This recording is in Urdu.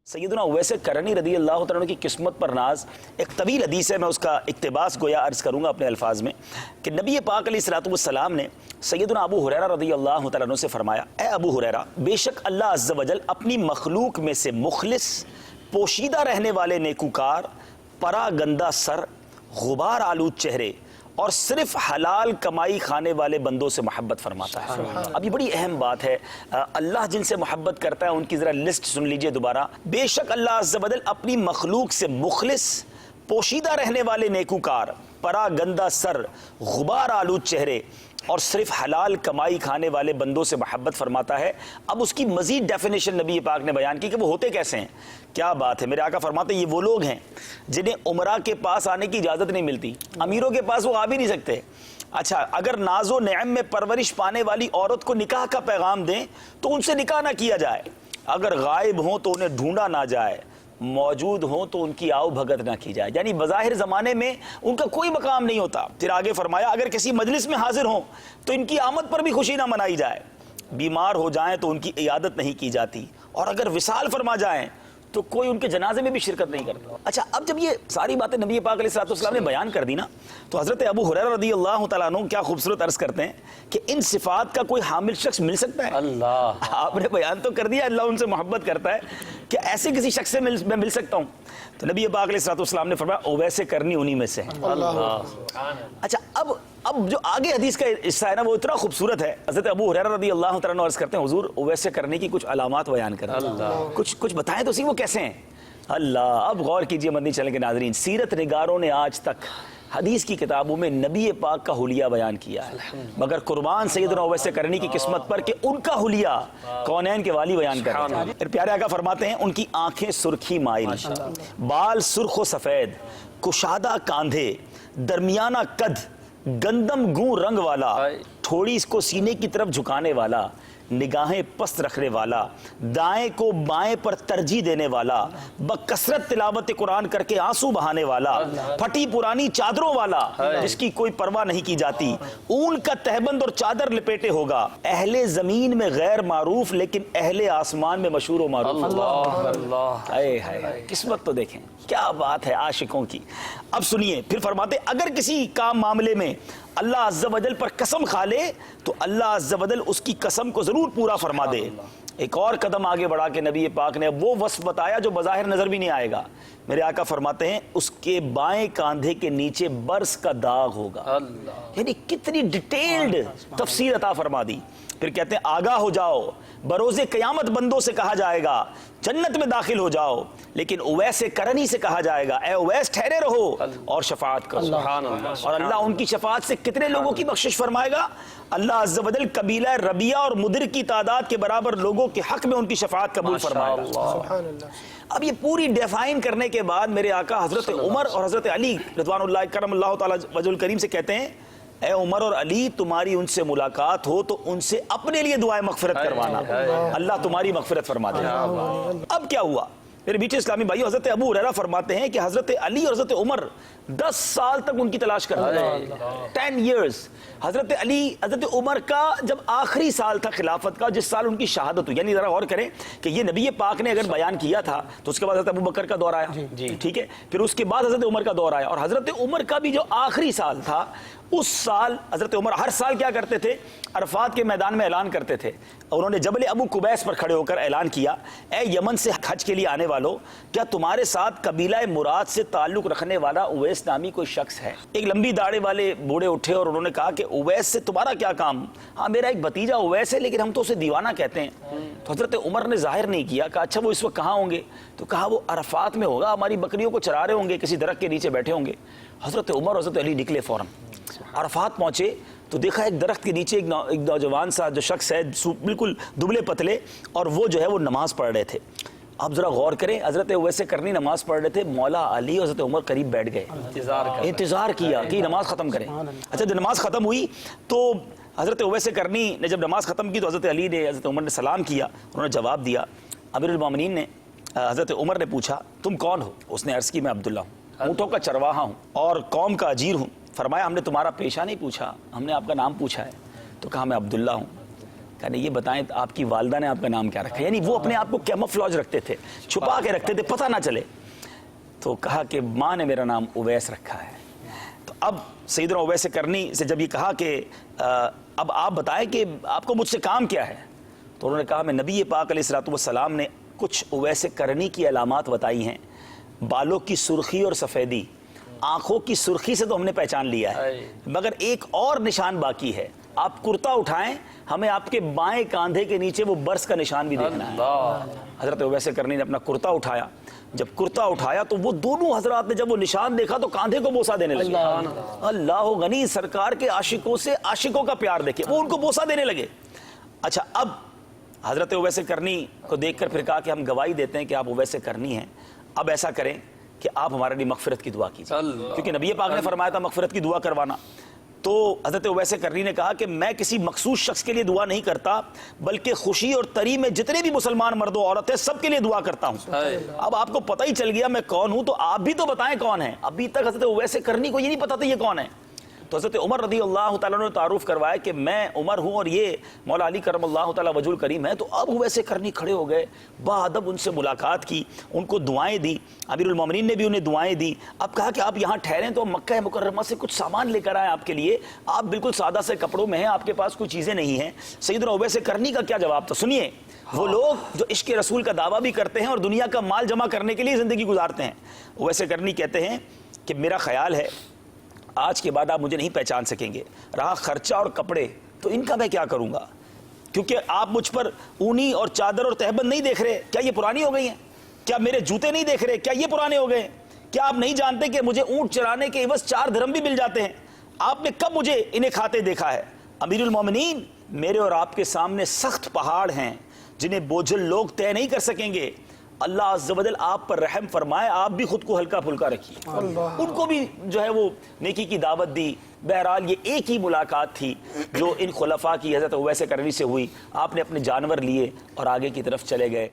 سیدنا اویس کرنی رضی اللہ تعالیٰ عنہ کی قسمت پر ناز ایک طویل حدیث ہے، میں اس کا اقتباس گویا عرض کروں گا اپنے الفاظ میں کہ نبی پاک علیہ الصلوۃ والسلام نے سیدنا ابو ہریرہ رضی اللہ تعالیٰ عنہ سے فرمایا، اے ابو ہریرہ، بے شک اللہ عز و جل اپنی مخلوق میں سے مخلص، پوشیدہ رہنے والے نیکوکار، پرا گندہ سر، غبار آلود چہرے اور صرف حلال کمائی کھانے والے بندوں سے محبت فرماتا ہے۔ اب یہ بڑی اہم بات ہے، اللہ جن سے محبت کرتا ہے ان کی ذرا لسٹ سن لیجئے دوبارہ۔ بے شک اللہ عز و جل اپنی مخلوق سے مخلص، پوشیدہ رہنے والے نیکوکار، پرا گندہ سر، غبار آلود چہرے اور صرف حلال کمائی کھانے والے بندوں سے محبت فرماتا ہے۔ اب اس کی مزید ڈیفینیشن نبی پاک نے بیان کی کہ وہ ہوتے کیسے ہیں۔ کیا بات ہے، میرے آقا فرماتے ہیں یہ وہ لوگ ہیں جنہیں عمرہ کے پاس آنے کی اجازت نہیں ملتی، امیروں کے پاس وہ آ بھی نہیں سکتے۔ اچھا، اگر ناز و نعم میں پرورش پانے والی عورت کو نکاح کا پیغام دیں تو ان سے نکاح نہ کیا جائے، اگر غائب ہوں تو انہیں ڈھونڈا نہ جائے، موجود ہوں تو ان کی آؤ بھگت نہ کی جائے، یعنی بظاہر زمانے میں ان کا کوئی مقام نہیں ہوتا۔ پھر آگے فرمایا اگر کسی مجلس میں حاضر ہوں تو ان کی آمد پر بھی خوشی نہ منائی جائے، بیمار ہو جائیں تو ان کی عیادت نہیں کی جاتی، اور اگر وصال فرما جائیں تو کوئی ان کے جنازے میں بھی شرکت نہیں کرتا۔ اچھا، اب جب یہ ساری باتیں نبی پاک علیہ الصلوۃ والسلام نے بیان کر دی نا، تو حضرت ابو ہریرہ رضی اللہ تعالیٰ عنہ کیا خوبصورت عرض کرتے ہیں کہ ان صفات کا کوئی حامل شخص مل سکتا ہے؟ اللہ، آپ نے بیان تو کر دیا اللہ ان سے محبت کرتا ہے، کہ ایسے کسی شخص سے میں مل سکتا ہوں؟ تو نبی پاک علیہ الصلوۃ والسلام نے فرمایا اویس کرنی انہی میں سے ہیں۔ اچھا، اب جو آگے حدیث کا حصہ ہے نا وہ اتنا خوبصورت ہے۔ حضرت ابو ہریرہ رضی اللہ تعالیٰ عنہ عرض کرتے ہیں حضور اویس کرنی کی کچھ علامات بیان کریں، کچھ بتائیں تو صحیح وہ کیسے ہیں۔ اللہ، اب غور کیجئے مدنی چینل کے ناظرین، سیرت نگاروں نے آج تک حدیث کی کتابوں میں نبی پاک کا حلیہ بیان کیا ہے، مگر قربان سیدنا اویس کرنی کی قسمت پر کہ ان کا حلیہ کونین کے والی بیان کر رہے ہیں۔ پھر پیارے آقا فرماتے ہیں ان کی آنکھیں سرخی مائل، بال سرخ و سفید، کشادہ کاندھے، درمیانہ قد، گندم گوں رنگ والا، تھوڑی اس کو سینے کی طرف جھکانے والا، نگاہیں پست رکھنے والا، دائیں کو بائیں پر ترجیح دینے والا، بکثرت تلاوت قرآن کر کے آنسو بہانے والا، پھٹی پرانی چادروں والا جس کی کوئی پرواہ نہیں کی جاتی، اون کا تہبند اور چادر لپیٹے ہوگا، اہل زمین میں غیر معروف لیکن اہل آسمان میں مشہور و معروف۔ اللہ، اے ہائے، قسمت تو دیکھیں کیا بات ہے عاشقوں کی۔ اب سنیے، پھر فرماتے اگر کسی کام معاملے میں اللہ عز و جل پر قسم کھا لے تو اللہ عز و جل اس کی قسم کو ضرور پورا فرما دے۔ ایک اور قدم آگے بڑھا کے نبی پاک نے وہ وصف بتایا جو بظاہر نظر بھی نہیں آئے گا۔ میرے آقا فرماتے ہیں اس کے بائیں کاندھے کے نیچے برس کا داغ ہوگا، یعنی کتنی ڈیٹیلڈ تفسیر عطا فرما دی۔ پھر کہتے ہیں آگاہ ہو جاؤ، بروز قیامت بندوں سے کہا جائے گا جنت میں داخل ہو جاؤ، لیکن اویس کرنی سے کہا جائے گا اے اویس ٹھہرے رہو اور شفاعت کرو۔ اور اللہ ان کی شفاعت سے کتنے لوگوں کی بخشش فرمائے گا؟ اللہ عز و جل قبیلہ ربیہ اور مدر کی تعداد کے برابر لوگوں کے حق میں ان کی شفاعت قبول فرمائے گا۔ اب یہ پوری ڈیفائن کرنے کے بعد میرے آقا حضرت عمر اور حضرت علی رضوان اللہ کرم اللہ تعالی وجہ الکریم سے کہتے ہیں اے عمر اور علی، تمہاری ان سے ملاقات ہو تو ان سے اپنے لیے دعائے مغفرت کروانا، اللہ تمہاری مغفرت فرما دے۔ اب کیا ہوا میرے بیچ اسلامی بھائی؟ حضرت ابو ہریرہ فرماتے ہیں کہ حضرت علی اور حضرت عمر 10 سال تک ان کی تلاش کر رہے تھے، 10 years۔ حضرت علی، حضرت عمر کا جب آخری سال تھا خلافت کا، جس سال ان کی شہادت ہوئی، یعنی ذرا غور کریں کہ یہ نبی پاک نے اگر بیان کیا تھا تو اس کے بعد حضرت ابو بکر کا دور آیا، ٹھیک ہے، پھر اس کے بعد حضرت عمر کا دور آیا، اور حضرت عمر کا بھی جو آخری سال تھا اس سال حضرت عمر ہر سال کیا کرتے تھے؟ عرفات کے میدان میں اعلان کرتے تھے، اور انہوں نے جبل ابو قبیس پر کھڑے ہو کر اعلان کیا اے یمن سے حج کے لیے آنے والوں، کیا تمہارے ساتھ قبیلہ مراد سے تعلق رکھنے والا اویس نامی کوئی شخص ہے؟ ایک لمبی داڑھی والے بوڑھے اٹھے اور انہوں نے کہا کہ اویس سے تمہارا کیا کام؟ ہاں میرا ایک بھتیجا اویس ہے لیکن ہم تو اسے دیوانہ کہتے ہیں۔ تو حضرت عمر نے ظاہر نہیں کیا، کہا اچھا وہ اس وقت کہاں ہوں گے؟ تو کہا وہ عرفات میں ہوگا، ہماری بکریوں کو چرا رہے ہوں گے، کسی درخت کے نیچے بیٹھے ہوں گے۔ حضرت عمر اور حضرت علی نکلے فوراً، عرفات پہنچے تو دیکھا ایک درخت کے نیچے ایک نوجوان سا جو شخص ہے بالکل دبلے پتلے، اور وہ جو ہے وہ نماز پڑھ رہے تھے۔ آپ ذرا غور کریں، حضرت اویس کرنی نماز پڑھ رہے تھے، مولا علی اور حضرت عمر قریب بیٹھ گئے، انتظار کیا کہ نماز ختم کریں۔ اچھا، جب نماز ختم ہوئی تو حضرت اویس کرنی نے جب نماز ختم کی تو حضرت علی نے، حضرت عمر نے سلام کیا، انہوں نے جواب دیا۔ امیر المومنین نے، حضرت عمر نے پوچھا تم کون ہو؟ اس نے عرض کی میں عبداللہ ہوں، اونٹوں کا چرواہا ہوں اور قوم کا اجیر ہوں۔ فرمایا ہم نے تمہارا پیشہ نہیں پوچھا، ہم نے آپ کا نام پوچھا ہے۔ تو کہا میں عبداللہ ہوں۔ کہا نہیں یہ بتائیں آپ کی والدہ نے آپ کا نام کیا رکھا ہے؟ یعنی وہ اپنے آپ کو کیموفلاج رکھتے تھے، چھپا کے رکھتے تھے، پتہ نہ چلے. تو کہا کہ ماں نے میرا نام اویس رکھا ہے. تو اب سیدنا اویس کرنی سے جب یہ کہا کہ اب آپ بتائیں کہ آپ کو مجھ سے کام کیا ہے، تو انہوں نے کہا میں نبی پاک علیہ الصلوۃ والسلام نے کچھ اویس کرنی کی علامات بتائی ہیں. بالوں کی سرخی اور سفیدی، آنکھوں کی سرخی سے تو ہم نے پہچان لیا ہے، مگر ایک اور نشان باقی ہے. آپ کرتا اٹھائیں ہمیں آپ کے بائیں کاندھے کے نیچے وہ برس کا نشان بھی دیکھنا ہے. حضرت اویس کرنی نے اپنا کرتا اٹھایا. جب کرتا اٹھایا تو وہ دونوں حضرات نے جب وہ نشان دیکھا تو کاندھے کو بوسہ دینے لگے. اللہ غنی، سرکار کے عاشقوں سے عاشقوں کا پیار دیکھے، وہ ان کو بوسہ دینے لگے. اچھا اب حضرت اویس کرنی کو دیکھ کر پھر کہا کہ ہم گواہی دیتے ہیں کہ آپ اویس کرنی ہیں. اب ایسا کریں کہ آپ ہمارے لیے مغفرت کی دعا کیجیے، کیونکہ نبی پاک نے فرمایا تھا مغفرت کی دعا کروانا. تو حضرت اویس کرنی نے کہا کہ میں کسی مخصوص شخص کے لیے دعا نہیں کرتا، بلکہ خوشی اور تری میں جتنے بھی مسلمان مرد و عورت ہیں سب کے لیے دعا کرتا ہوں. اب آپ کو پتہ ہی چل گیا میں کون ہوں، تو آپ بھی تو بتائیں کون ہیں. ابھی تک حضرت اویس کرنی کو یہ نہیں پتا تھا یہ کون ہے. تو حضرت عمر رضی اللہ تعالیٰ نے تعارف کروایا کہ میں عمر ہوں اور یہ مولا علی کرم اللہ تعالیٰ وجہ الکریم ہے. تو اب اویس کرنی کھڑے ہو گئے، باادب ان سے ملاقات کی، ان کو دعائیں دی. امیر المومنین نے بھی انہیں دعائیں دی. اب کہا کہ آپ یہاں ٹھہریں تو مکہ مکرمہ سے کچھ سامان لے کر آئیں آپ کے لیے. آپ بالکل سادہ سے کپڑوں میں ہیں، آپ کے پاس کوئی چیزیں نہیں ہیں. سیدنا اویس کرنی کا کیا جواب تھا سنیے. وہ لوگ جو عشق رسول کا دعویٰ بھی کرتے ہیں اور دنیا کا مال جمع کرنے کے لیے زندگی گزارتے ہیں. اویس کرنی کہتے ہیں کہ میرا خیال ہے آج کے بعد آپ مجھے نہیں پہچان سکیں گے. رہا خرچہ اور کپڑے تو ان کا میں کیا کروں گا، کیونکہ آپ مجھ پر اونی اور چادر اور تہبند نہیں دیکھ رہے. کیا یہ پرانی ہو گئی ہیں؟ کیا میرے جوتے نہیں دیکھ رہے؟ کیا یہ پرانے ہو گئے ہیں؟ کیا آپ نہیں جانتے کہ مجھے اونٹ چرانے کے عوض 4 درہم بھی مل جاتے ہیں؟ آپ نے کب مجھے انہیں کھاتے دیکھا ہے؟ امیر المومنین، میرے اور آپ کے سامنے سخت پہاڑ ہیں جنہیں بوجھل لوگ طے نہیں کر سکیں گے. اللہ عز و جل آپ پر رحم فرمائے، آپ بھی خود کو ہلکا پھلکا رکھیے. ان کو بھی جو ہے وہ نیکی کی دعوت دی. بہرحال یہ ایک ہی ملاقات تھی جو ان خلفاء کی حضرت اویس کرنی سے ہوئی. آپ نے اپنے جانور لیے اور آگے کی طرف چلے گئے.